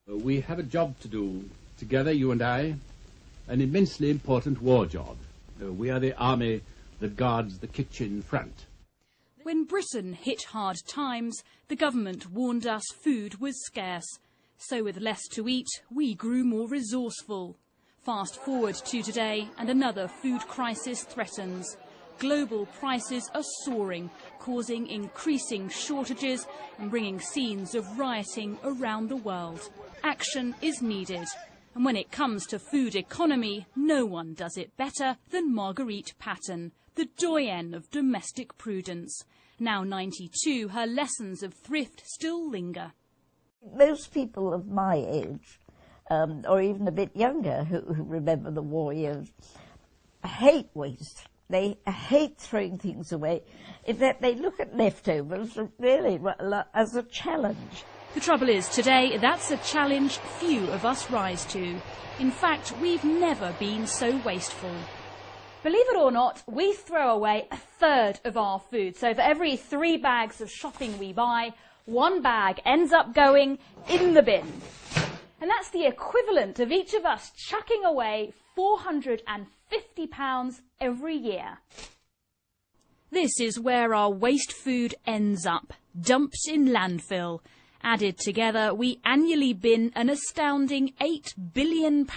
We have a job to do, together, you and I, an immensely important war job. We are the army that guards the kitchen front. When Britain hit hard times, the government warned us food was scarce. So with less to eat, we grew more resourceful. Fast forward to today, and another food crisis threatens. Global prices are soaring, causing increasing shortages and bringing scenes of rioting around the world. Action is needed. And when it comes to food economy, no one does it better than Marguerite Patten, the doyenne of domestic prudence. Now 92, her lessons of thrift still linger. Most people of my age, or even a bit younger, who remember the war years, hate waste. They hate throwing things away. In fact, they look at leftovers really as a challenge. The trouble is, today, that's a challenge few of us rise to. In fact, we've never been so wasteful. Believe it or not, we throw away a third of our food. So for every 3 bags of shopping we buy, 1 bag ends up going in the bin. And that's the equivalent of each of us chucking away £450 every year. This is where our waste food ends up, dumped in landfill. Added together, we annually bin an astounding £8 billion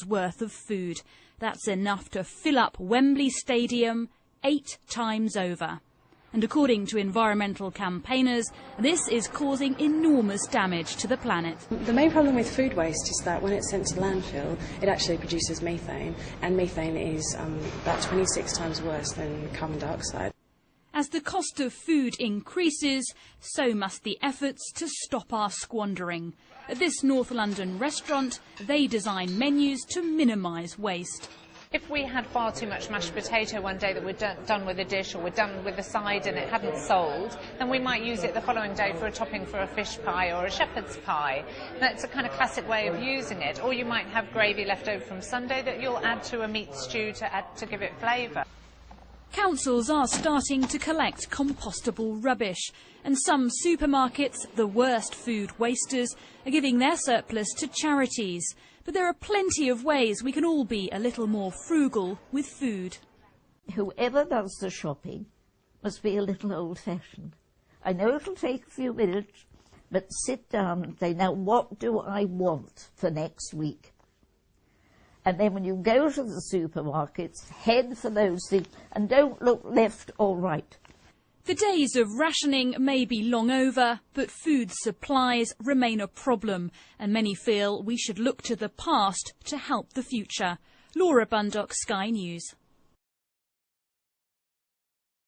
worth of food. That's enough to fill up Wembley Stadium 8 times over. And according to environmental campaigners, this is causing enormous damage to the planet. The main problem with food waste is that when it's sent to landfill, it actually produces methane, and methane is about 26 times worse than carbon dioxide. As the cost of food increases, so must the efforts to stop our squandering. At this North London restaurant, they design menus to minimise waste. If we had far too much mashed potato one day that we're done with a dish, or we're done with a side and it hadn't sold, then we might use it the following day for a topping for a fish pie or a shepherd's pie. That's a kind of classic way of using it. Or you might have gravy left over from Sunday that you'll add to a meat stew to give it flavour. Councils are starting to collect compostable rubbish, and some supermarkets, the worst food wasters, are giving their surplus to charities. But there are plenty of ways we can all be a little more frugal with food. Whoever does the shopping must be a little old-fashioned. I know it'll take a few minutes, but sit down and say, now what do I want for next week? And then when you go to the supermarkets, head for those things and don't look left or right. The days of rationing may be long over, but food supplies remain a problem, and many feel we should look to the past to help the future. Laura Bundock, Sky News.